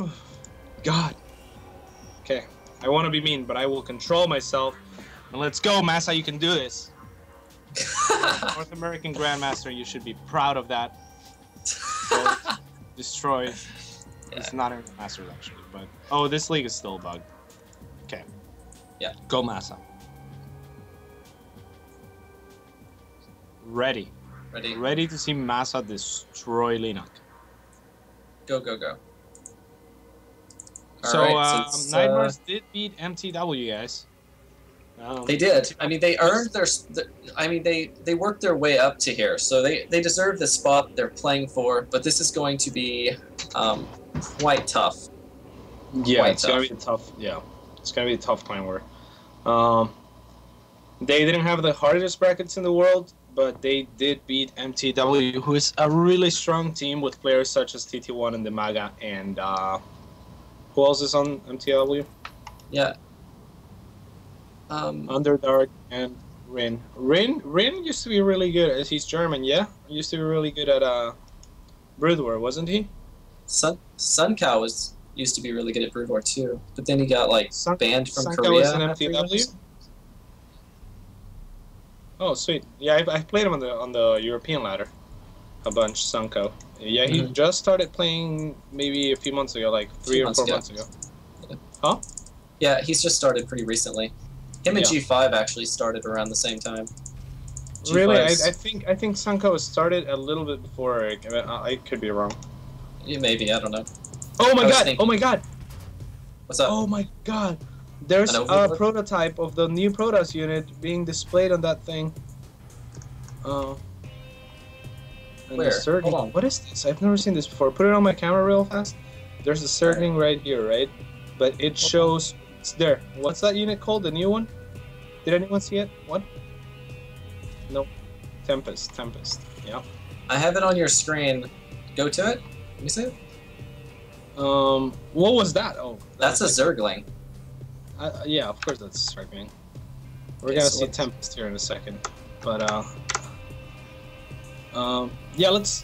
Oh, God. Okay, I want to be mean, but I will control myself. And let's go, Massa, you can do this. North American Grandmaster, you should be proud of that. So, destroy. Yeah. It's not a Masters, actually, but... Oh, this league is still bugged. Okay. Yeah. Go, Massa. Ready. Ready. Ready to see Massa destroy Linux. Go, go, go. So, right, Nightmares did beat MTW, guys. They did. I mean, they earned their... I mean, they worked their way up to here, so they deserve the spot they're playing for, but this is going to be quite tough. Yeah, it's going to be tough. Yeah, it's going to be a tough climb war. They didn't have the hardest brackets in the world, but they did beat MTW, who is a really strong team with players such as TT1 and the Maga, and who else is on MTW? Yeah. Underdark and Rin. Rin used to be really good, as he's German, yeah? He used to be really good at Brood War, wasn't he? Suncow used to be really good at Brood War too, but then he got like banned from Suncow Korea. Was an MTW? Oh, sweet. Yeah, I played him on the European ladder a bunch, Suncow. Yeah, he just started playing maybe a few months ago, like 3 or 4 months ago. Yeah. Huh? Yeah, he's just started pretty recently. Him and G5 actually started around the same time. Really? I think Suncow started a little bit before. I could be wrong. Yeah, maybe, I don't know. Oh my god! Oh my god! What's up? Oh my god! There's a prototype of the new Protoss unit being displayed on that thing. Where? Hold on. What is this? I've never seen this before. Put it on my camera real fast. There's a circling right here, right? But it shows... It's there. What's that unit called? The new one? Did anyone see it? What? No. Tempest. Yeah. I have it on your screen. Go to it. Let me see it. What was that? Oh. That's a Zergling. Yeah, of course that's Zergling. We're gonna see Tempest here in a second. But, yeah, let's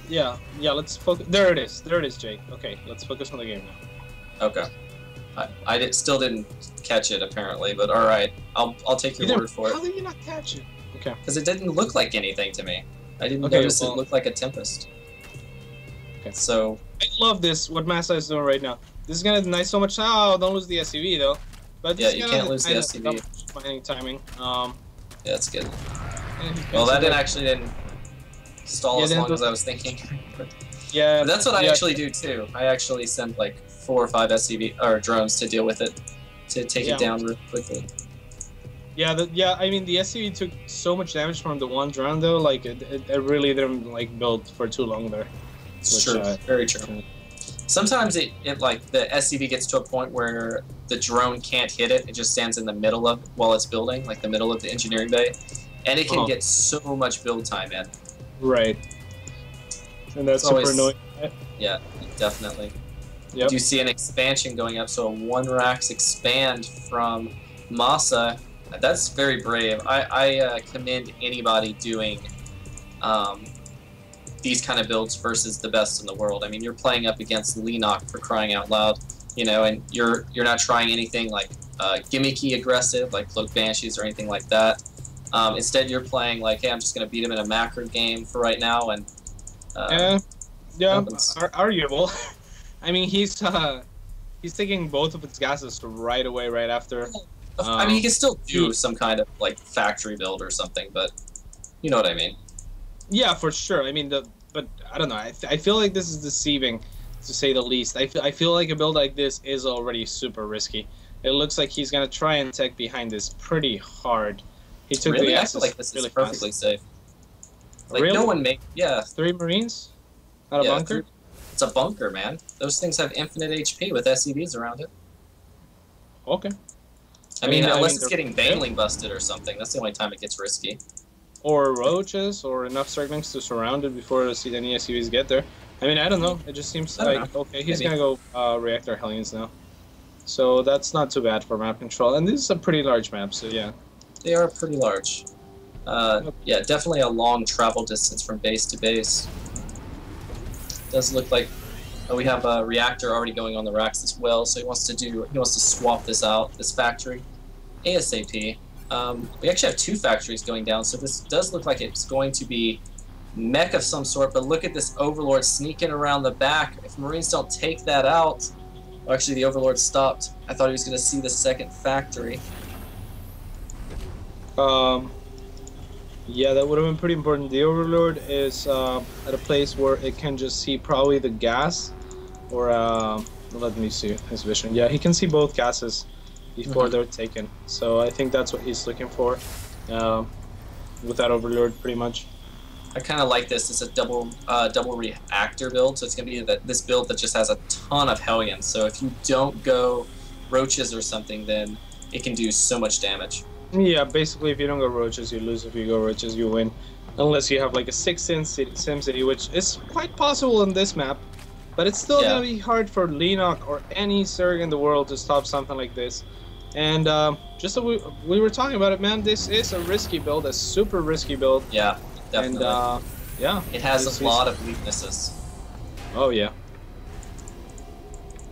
focus. There it is, Jake. Okay, let's focus on the game now. Okay. I still didn't catch it apparently, but all right, I'll take your word for it. How did you not catch it? Okay. Because it didn't look like anything to me. I didn't notice it looked like a Tempest. Okay. So I love this. What Massa is doing right now. This is gonna deny so much. Oh, don't lose the SCV though. But yeah, you can't lose the SCV. Mining timing. Yeah, that's good. Well, that didn't stall as long as I was thinking. Yeah, but that's what I actually do too. I actually send like 4 or 5 SCV or drones to deal with it, to take it down real quickly. Yeah, I mean the SCV took so much damage from the one drone though. Like it really didn't like build for too long there. It's true. Very true. Sometimes it like the SCV gets to a point where the drone can't hit it. It just stands in the middle of while it's building, like the middle of the engineering bay, and it can get so much build time in. Right. And that's super annoying. Yeah, definitely. Yep. Do you see an expansion going up? So a 1 racks expand from Massa. That's very brave. I commend anybody doing these kind of builds versus the best in the world. I mean, you're playing up against Lenok for crying out loud, you know, and you're not trying anything like gimmicky aggressive like Cloak Banshees or anything like that. Instead, you're playing like, hey, I'm just gonna beat him in a macro game for right now, and arguable. I mean, he's taking both of his gases right away, right after. I mean, he can still do some kind of like factory build or something, but you know what I mean. Yeah, for sure. I mean, but I don't know. I feel like this is deceiving, to say the least. I feel like a build like this is already super risky. It looks like he's gonna try and tech behind this pretty hard. He took really? the I feel like this is perfectly safe. Like really? No one yeah. 3 Marines? Not a bunker? It's a bunker, man. Those things have infinite HP with SCVs around it. Okay. I mean, unless it's getting baneling busted or something, that's the only time it gets risky. Or roaches, or enough Zerglings to surround it before any SCVs get there. I mean, I don't know. It just seems like, okay, he's gonna go Reactor Hellions now. So that's not too bad for map control. And this is a pretty large map, so yeah. They are pretty large. Yeah, definitely a long travel distance from base to base. Does look like We have a reactor already going on the racks as well, so he wants to swap this out, this factory, ASAP. We actually have 2 factories going down, so this does look like it's going to be mech of some sort, but look at this Overlord sneaking around the back. If Marines don't take that out... Well, actually, the Overlord stopped. I thought he was going to see the second factory. Yeah, that would have been pretty important. The Overlord is at a place where it can just see probably the gas, or let me see his vision. Yeah, he can see both gases before they're taken. So I think that's what he's looking for with that Overlord, pretty much. I kind of like this. It's a double reactor build, so it's going to be this build that just has a ton of Hellions. So if you don't go Roaches or something, then it can do so much damage. Yeah, basically if you don't go Roaches, you lose. If you go Roaches, you win. Unless you have like a 6 Sim City, which is quite possible on this map. But it's still going to be hard for Leenock or any Zerg in the world to stop something like this. And just so we were talking about it, man, this is a risky build, a super risky build. Yeah. Definitely. And, yeah. It has a lot of weaknesses. Oh, yeah.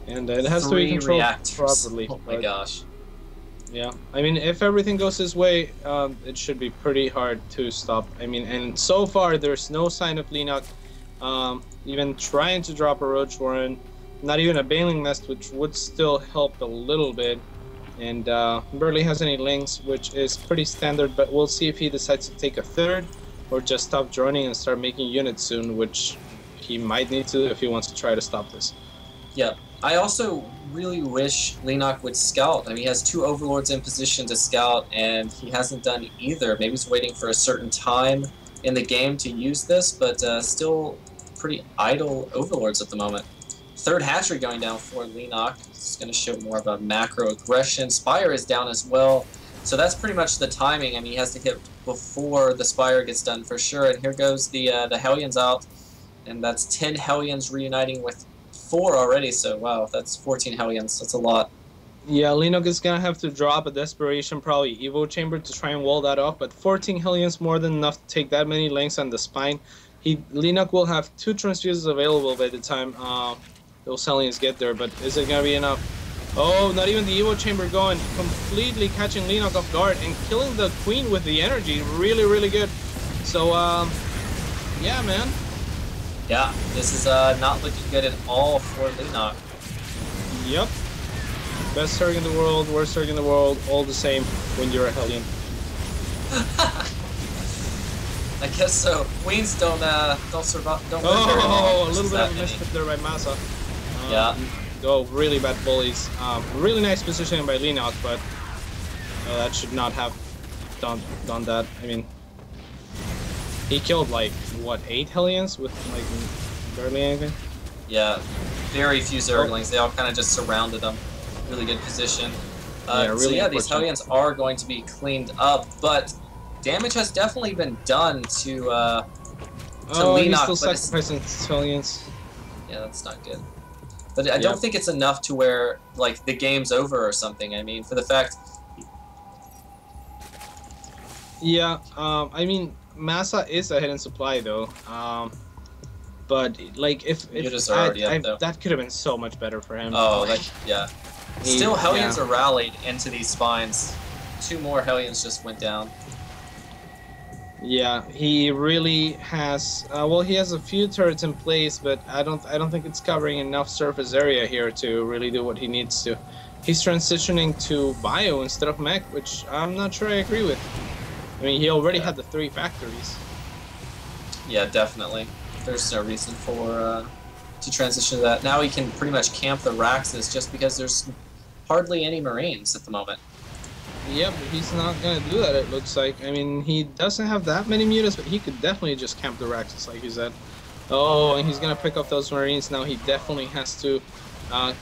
And it has to be controlled properly. Oh my gosh. Yeah. I mean, if everything goes this way, it should be pretty hard to stop. I mean, and so far, there's no sign of Leenock even trying to drop a Roach Warren. Not even a Baneling Nest, which would still help a little bit. And barely has any links, which is pretty standard, but we'll see if he decides to take a third. Or just stop droning and start making units soon, which he might need to if he wants to try to stop this. Yeah, I also really wish Leenock would scout. I mean, he has 2 Overlords in position to scout, and he hasn't done either. Maybe he's waiting for a certain time in the game to use this, but still pretty idle Overlords at the moment. 3rd hatchery going down for Leenock. It's going to show more of a macro aggression. Spire is down as well. So that's pretty much the timing. I mean, he has to hit before the Spire gets done for sure. And here goes the Hellions out. And that's 10 Hellions reuniting with 4 already. So, wow, that's 14 Hellions. That's a lot. Yeah, Leenock is going to have to drop a Desperation, probably Evo Chamber, to try and wall that off. But 14 Hellions more than enough to take that many lengths on the spine. Leenock will have 2 transfuses available by the time those Hellions get there. But is it going to be enough? Oh, not even the Evo Chamber going, completely catching Leenock off guard and killing the Queen with the energy. Really, really good. So, yeah, man. Yeah, this is not looking good at all for Leenock. Yep. Best Zerg in the world, worst Zerg in the world, all the same when you're a Hellion. I guess so. Queens don't survive. Don't live very long. Oh, a little bit of a misstep there by Massa. Yeah. Oh, really bad bullies. Really nice positioning by Leenock, but that should not have done that. I mean, he killed like what, 8 Hellions with like barely anything. Yeah, very few Zerglings. They all kind of just surrounded them. Really good position. Really so yeah, these Hellions are going to be cleaned up, but damage has definitely been done to Leenock. He's still sacrificing Hellions. Yeah, that's not good. But I don't think it's enough to where, like, the game's over or something. I mean, for the fact... Yeah, I mean, Massa is a hidden supply, though. But, like, if that could have been so much better for him. Oh, yeah. Still, Hellions are rallied into these spines. 2 more Hellions just went down. Yeah, he really has. Well, he has a few turrets in place, but I don't think it's covering enough surface area here to really do what he needs to. He's transitioning to bio instead of mech, which I'm not sure I agree with. I mean, he already had the 3 factories. Yeah, definitely. There's no reason for to transition to that. Now he can pretty much camp the Raxus just because there's hardly any Marines at the moment. Yeah, but he's not going to do that, it looks like. I mean, he doesn't have that many mutants, but he could definitely just camp the Raxus, like you said. Oh, and he's going to pick up those Marines now. He definitely has to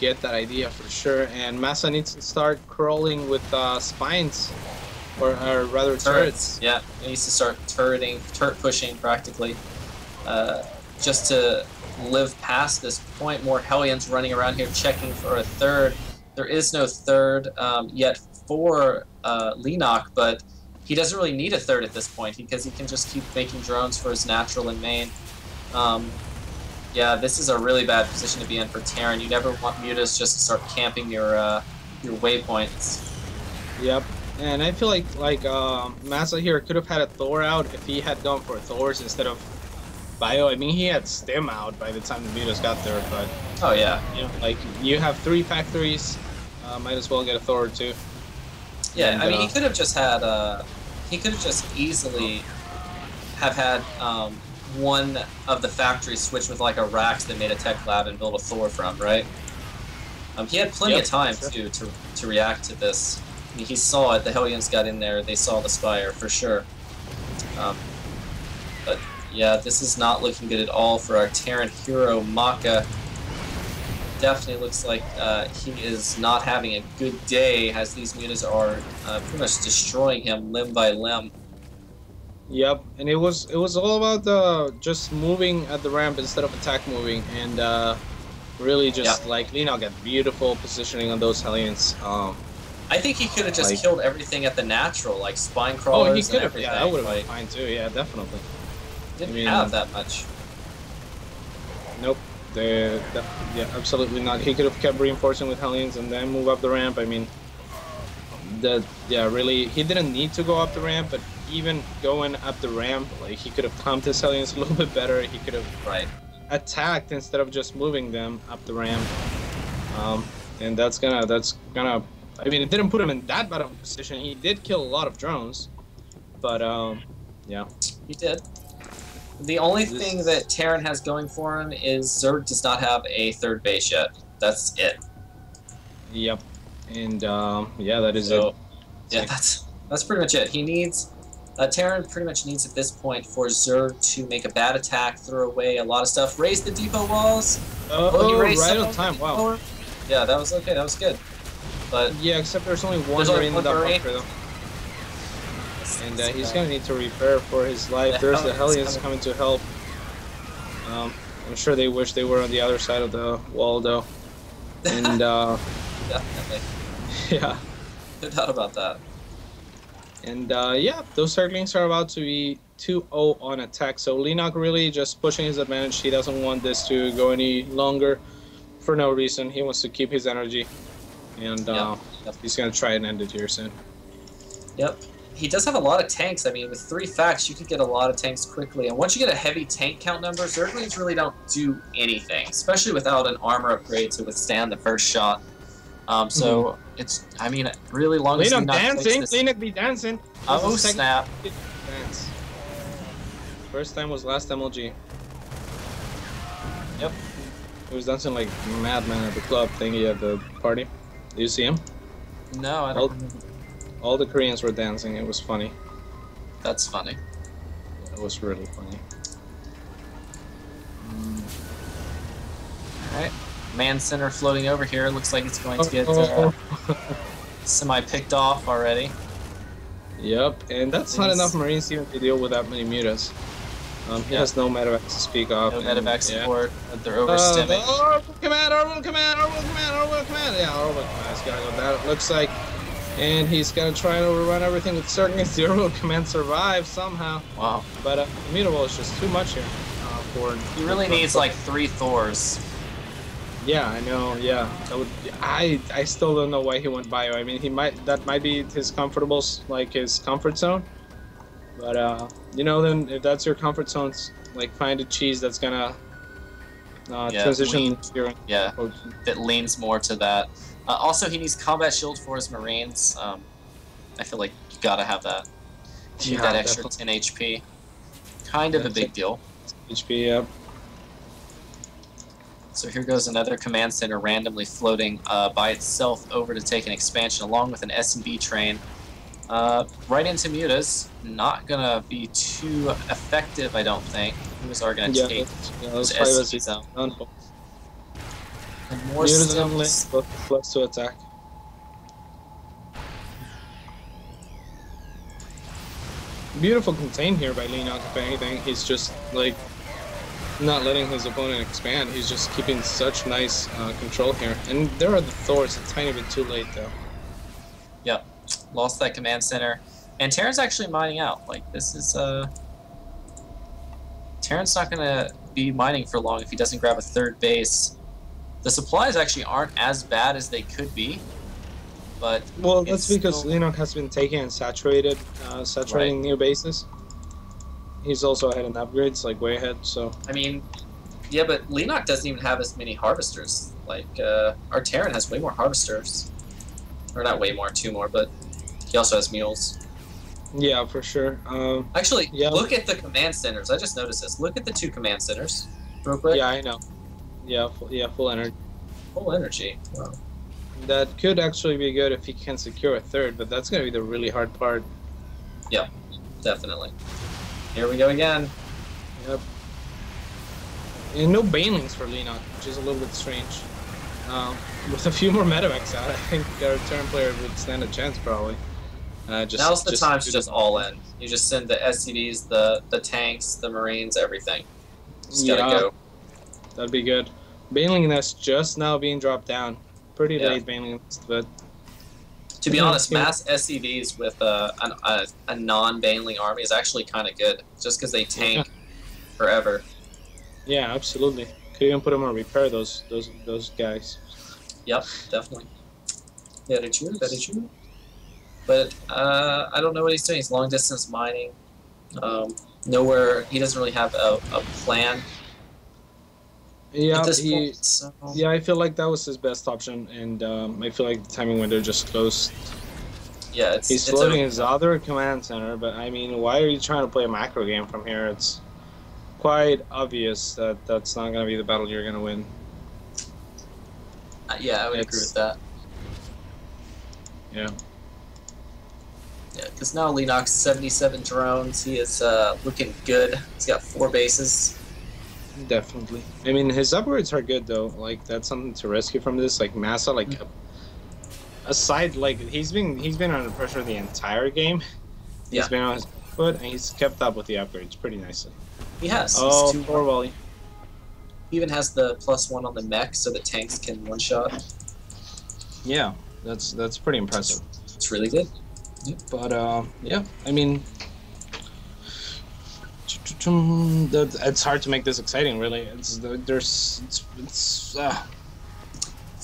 get that idea for sure. And Massa needs to start crawling with spines, or rather turrets. Yeah, he needs to start turret pushing practically, just to live past this point. More Hellions running around here checking for a third. There is no third yet for Leenock, but he doesn't really need a third at this point because he can just keep making drones for his natural and main. Yeah, this is a really bad position to be in for Terran. You never want Mutas just to start camping your waypoints. Yep. And I feel like Massa here could have had a Thor out if he had gone for Thors instead of Bio. I mean, he had Stim out by the time the Mutas got there, but oh yeah, you know, like you have 3 factories, might as well get a Thor or 2. Yeah, And, I mean, he could have just had he could have just easily have had one of the factories switch with like a Rax that made a tech lab and build a Thor from, right? He had plenty of time too to react to this. I mean, he saw it. The Hellions got in there. They saw the Spire for sure. But yeah, this is not looking good at all for our Terran hero Maka. Definitely looks like he is not having a good day as these Mutas are pretty much destroying him limb by limb. Yep, and it was all about just moving at the ramp instead of attack moving, and really just like Lino got beautiful positioning on those Hellions. I think he could have just killed everything at the natural, like spine crawlers. Oh, he could have. And Yeah, that would have been fine too. Yeah, definitely. Didn't have that much. Nope. Yeah, absolutely not. He could have kept reinforcing with Hellions and then move up the ramp. I mean, really, he didn't need to go up the ramp, but even going up the ramp, like he could have clumped his Hellions a little bit better. He could have attacked instead of just moving them up the ramp. And that's gonna. I mean, it didn't put him in that bad of a position. He did kill a lot of drones, but yeah, he did. The only thing that Terran has going for him is Zerg does not have a 3rd base yet. That's it. Yep, and yeah, that is it. Yeah, that's pretty much it. He needs Terran pretty much needs at this point for Zerg to make a bad attack, throw away a lot of stuff, raise the depot walls. He raised right on time. Wow. Yeah, that was okay. That was good. But yeah, except there's only one Marine in that bunker though. And he's gonna need to repair for his life. There's the Hellions coming to help. I'm sure they wish they were on the other side of the wall though. And definitely. Yeah. No doubt about that. And yeah, those Zerglings are about to be 2-0 on attack. So Linok really just pushing his advantage. He doesn't want this to go any longer for no reason. He wants to keep his energy. And he's going to try and end it here soon. Yep. He does have a lot of tanks. I mean, with 3 facts, you could get a lot of tanks quickly. And once you get a heavy tank count number, Zerglings really don't do anything, especially without an armor upgrade to withstand the first shot. So it's, I mean, really long as Linux dancing, Linux be dancing. Oh, snap. Dance. First time was last MLG. Yep. He was dancing like madman at the club thingy at the party. Do you see him? No, I don't. All the Koreans were dancing. It was funny. That's funny. It was really funny. Alright. Man center floating over here. Looks like it's going to get semi-picked off already. Yep, and that's not enough Marines even to deal with that many Mutas. He has no medevac to speak of. No medevac support. They're overstimming. Orbital command, orbital command, orbital command, orbital command. Yeah, orbital command's gotta go down, it looks like. And he's gonna try and overrun everything with Zerglings. The orbital command survives somehow. Wow. But immutable is just too much here for. He really needs like 3 Thors. Yeah, I know. Yeah, that would. I still don't know why he went bio. I mean, that might be his his comfort zone. But you know, then if that's your comfort zone, like find a cheese that's gonna transition. That leans more to that. Also, he needs combat shield for his Marines. I feel like you gotta have that. You need that extra 10 HP. Kind of a big deal. HP, yeah. So here goes another command center randomly floating by itself over to take an expansion along with an S&B train. Right into Mutas. Not gonna be too effective, I don't think. Mutas are gonna take those SCBs out. And more Mutas close to attack. Beautiful contain here by Linok, if anything. He's just like not letting his opponent expand. He's just keeping such nice control here. And there are the Thors, a tiny bit too late though. Yep, lost that command center. And Terran's actually mining out. Like, this is, Terran's not gonna be mining for long if he doesn't grab a third base. The supplies actually aren't as bad as they could be, but well, that's because Linux has been taking and saturating new bases. He's also ahead in upgrades, like way ahead. So I mean, yeah, but Lenok doesn't even have as many harvesters. Like our Terran has way more harvesters, or not way more, 2 more, but he also has mules. Yeah, for sure. Actually, yeah. Look at the command centers. I just noticed this. Look at the 2 command centers, real quick. Yeah, I know. Yeah, full energy. Full energy. Wow. That could actually be good if he can secure a third, but that's gonna be the really hard part. Yep, definitely. Here we go again. Yep. And no banelings for Lenok, which is a little bit strange. With a few more medevacs out, I think our turn player would stand a chance probably. Now's the time to just all in. You just send the SCVs, the tanks, the Marines, everything. Just gotta go. That'd be good. Baneling nest just now being dropped down. Pretty late baneling nest, but to be honest, mass SCVs with a non-baneling army is actually kind of good, just because they tank forever. Yeah, absolutely. Could even put them on repair those guys. Yep, definitely. Very true, very true. But I don't know what he's doing. He's long distance mining. Nowhere. He doesn't really have a plan. Yeah, at this point, so. Yeah, I feel like that was his best option, and I feel like the timing window just closed. Yeah, he's floating his other command center, but I mean, why are you trying to play a macro game from here? It's quite obvious that that's not going to be the battle you're going to win. Yeah, I would agree with that. Yeah. Yeah, because now Lenok's 77 drones. He is looking good. He's got 4 bases. Definitely. I mean, his upgrades are good though. Like that's something to rescue from this. Like Massa, like aside, like he's been under pressure the entire game. He's been on his foot, and he's kept up with the upgrades pretty nicely. He has. Oh, poor volley. He even has the +1 on the mech, so that tanks can one-shot. Yeah, that's pretty impressive. It's really good. Yeah, but yeah, I mean, it's hard to make this exciting, really. It's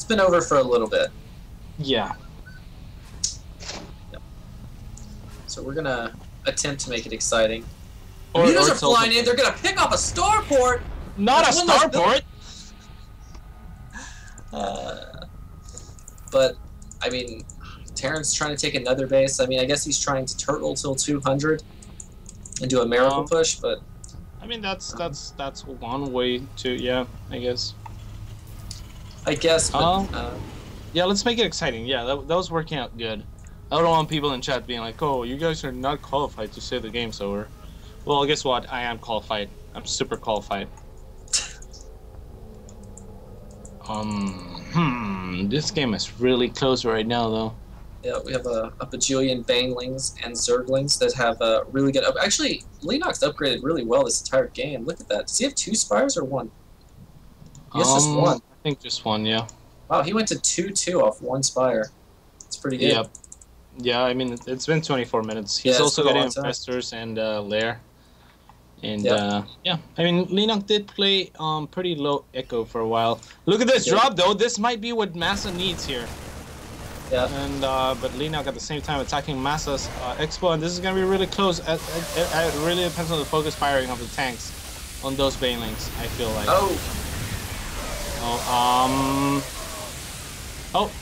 been over for a little bit. Yeah. Yep. So we're gonna attempt to make it exciting. Torpedoes are flying in. They're gonna pick up a starport. Not a starport. But I mean, Terran's trying to take another base. I mean, I guess he's trying to turtle till 200 and do a miracle push. But I mean, that's one way to I guess. But, yeah, let's make it exciting. Yeah, that was working out good. I don't want people in chat being like, "Oh, you guys are not qualified to say the game's over." Well, guess what? I am qualified. I'm super qualified. This game is really close right now, though. Yeah, we have a bajillion banelings and zerglings that have really good. Actually, Lenok's upgraded really well this entire game. Look at that. Does he have 2 spires or 1? He has just 1. I think just 1. Yeah. Wow, he went to 2-2 off 1 spire. It's pretty good. Yep. Yeah, I mean, it's been 24 minutes. He's also getting investors and Lair. And yeah, I mean, Lenok did play pretty low echo for a while. Look at this drop though. This might be what Massa needs here. Yeah. And but Lenok at the same time attacking Massa's expo, and this is gonna be really close. It really depends on the focus firing of the tanks on those banelings. I feel like.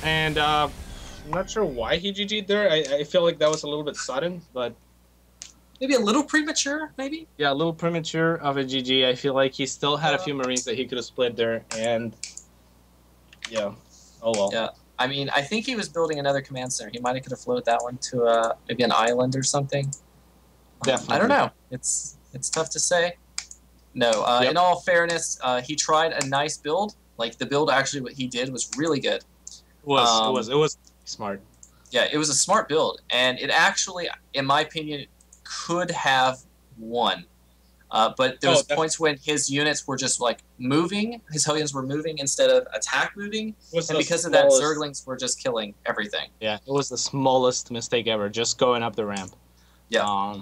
And I'm not sure why he GG'd there. I feel like that was a little bit sudden, but. Maybe a little premature, maybe? Yeah, a little premature of a GG. I feel like he still had a few Marines that he could have split there, and yeah. Oh well. Yeah, I mean, I think he was building another command center. He might have could have floated that one to maybe an island or something. Definitely. I don't know. It's tough to say. No, in all fairness, he tried a nice build. Like the build, actually, what he did was really good. It was smart. Yeah, it was a smart build, and it actually, in my opinion, could have won. But there was points when his units were just like moving, his Hellions were moving instead of attack moving, and because of that, Zerglings were just killing everything. Yeah, it was the smallest mistake ever, just going up the ramp. Yeah.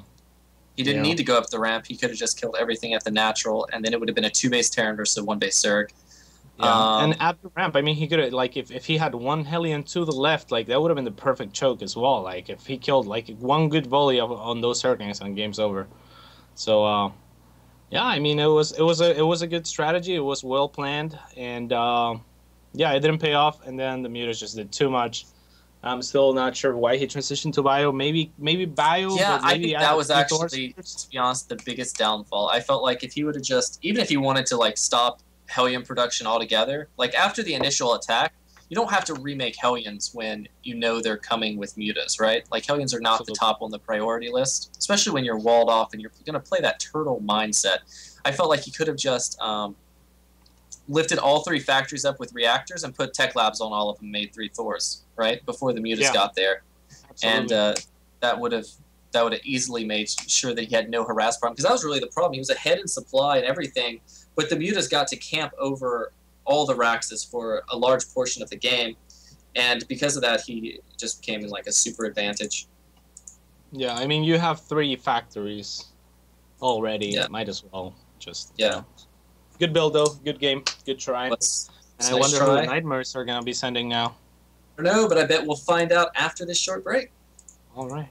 He didn't need to go up the ramp. He could have just killed everything at the natural, and then it would have been a 2-base Terran versus a 1-base Zerg. Yeah. And at the ramp, I mean, he could have, like, if he had one Hellion to the left, like, that would have been the perfect choke as well. Like, if he killed, like, one good volley on those Hurricanes, and game's over. So, yeah, I mean, it was a good strategy. It was well planned, and yeah, it didn't pay off. And then the Mutas just did too much. I'm still not sure why he transitioned to Bio. Maybe Bio. Yeah, but maybe I think that was actually, to be honest, the biggest downfall. I felt like if he would have just, even if he wanted to like stop Hellion production altogether, like after the initial attack, you don't have to remake Hellions when you know they're coming with Mutas, right? Like Hellions are not the top on the priority list, especially when you're walled off and you're going to play that turtle mindset. I felt like he could have just lifted all 3 factories up with reactors and put tech labs on all of them, made 3 Thors, right, before the Mutas got there. Absolutely. And that would have easily made sure that he had no harass problem, because that was really the problem. He was ahead in supply and everything, but the Mutas got to camp over all the Raxes for a large portion of the game, and because of that, he just became in like a super advantage. Yeah, I mean, you have 3 factories already. Yeah. Might as well just you know. Good build, though. Good game. Good try. And I wonder who the Nightmares are going to be sending now. I don't know, but I bet we'll find out after this short break. All right.